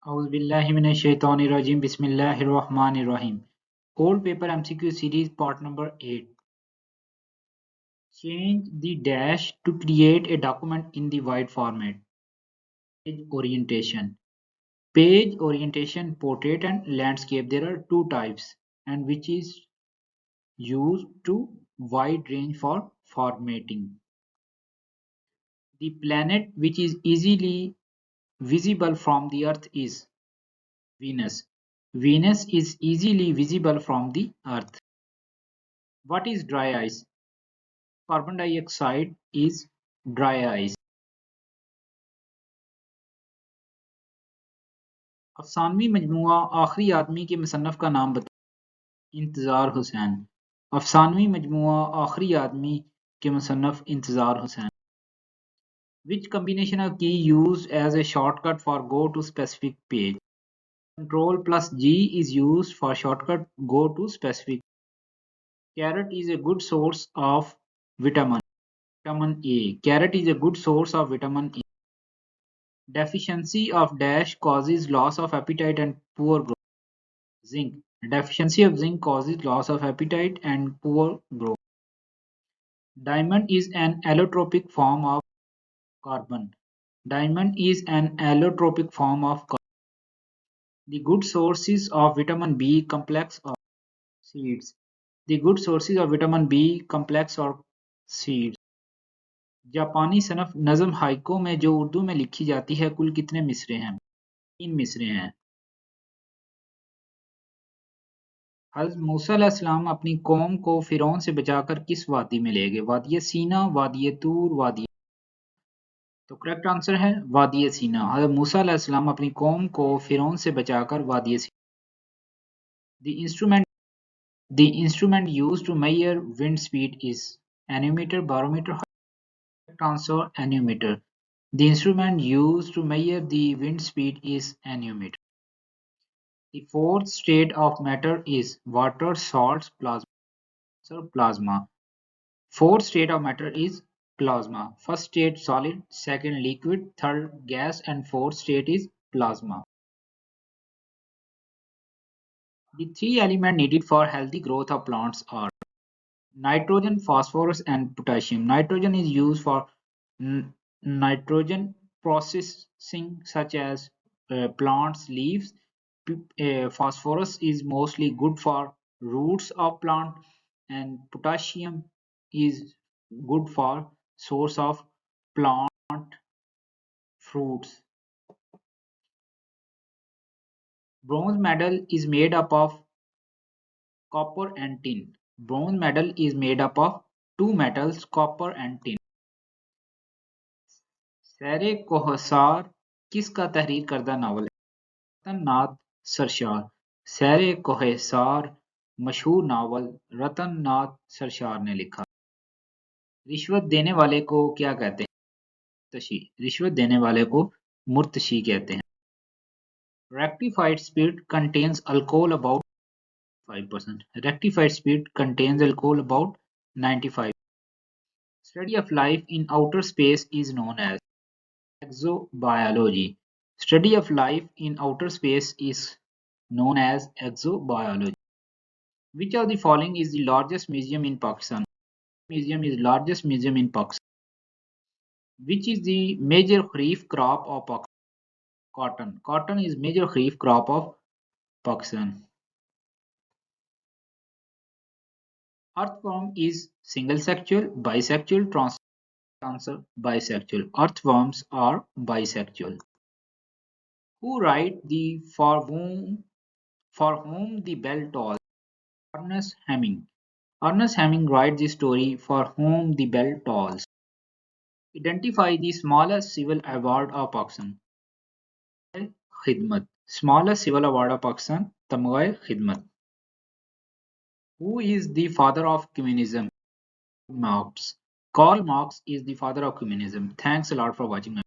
Auzubillahiminash-shaytanir-rajim. Bismillahir-rahmanir-rahim. Old paper MCQ series part number 8. Change the dash to create a document in the wide format. Page orientation. Page orientation, portrait and landscape. There are two types and which is used to wide range for formatting. The planet which is easily visible from the earth is Venus. Venus is easily visible from the earth. What is dry ice? Carbon dioxide is dry ice. अफसानवी मजमूआ आखिरी आदमी के मुसन्नफ का नाम बताएं। इंतजार हुसैन। अफसानवी मजमूआ आखिरी आदमी के मुसन्नफ इंतजार Hussain. Which combination of key used as a shortcut for go to specific page? Control plus G is used for shortcut go to specific. Carrot is a good source of vitamin A. Carrot is a good source of vitamin A. Deficiency of dash causes loss of appetite and poor growth. Zinc. Deficiency of zinc causes loss of appetite and poor growth. Diamond is an allotropic form of carbon. Diamond is an allotropic form of carbon. The good sources of vitamin B complex are seeds. The good sources of vitamin B complex are seeds. जापानी सनफ नज़म haiku में जो उर्दू में लिखी जाती है कुल कितने मिसरे हैं? 3 मिसरे हैं। हज़रत मूसा अलैहिस्सलाम अपनी कौम को फिरौन से बचाकर किस वादी में ले गए? वादी सीना, वादी तूर, वादी। तो करेक्ट आंसर है वादी सीना। हज़रत मूसा अलैहिस्सलाम अपनी कौम को फिरौन से बचाकर वादी सीना। The instrument used to measure wind speed is anemometer, barometer. Correct answer anemometer. The instrument used to measure the wind speed is anemometer. The fourth state of matter is water, salts, plasma. So plasma. Fourth state of matter is plasma. First state solid, second liquid, third gas, and fourth state is plasma. The three elements needed for healthy growth of plants are nitrogen, phosphorus, and potassium. Nitrogen is used for nitrogen processing such as plants' leaves. Phosphorus is mostly good for roots of plant, and potassium is good for source of plant fruits. Bronze medal is made up of copper and tin. Bronze medal is made up of two metals, copper and tin. सैरे कोहसार किसका तहरीर करदा novel है? रतन नाथ सरशार। सैरे कोहसार मशहूर novel रतन नाथ सरशार ने लिखा। रिश्वत देने वाले को क्या कहते हैं? मुर्तशी। रिश्वत देने वाले को मुर्तशी कहते हैं। Rectified spirit contains alcohol about 5%. Rectified spirit contains alcohol about 95%. Study of life in outer space is known as exobiology. Study of life in outer space is known as exobiology. Which of the following is the largest museum in Pakistan? Museum is largest museum in Pakistan. Which is the major kharif crop of Pakistan? Cotton. Cotton is major kharif crop of Pakistan. Earthworm is single sexual, bisexual, answer bisexual. Earthworms are bisexual. Who write the for whom the bell tolls? Ernest Heming. Ernest Heming writes the story For Whom the Bell Tolls. Identify the smallest civil award of Pakistan. Khidmat. Smallest civil award of Pakistan. Tamgha Khidmat. Who is the father of communism? Marx. Karl Marx is the father of communism. Thanks a lot for watching.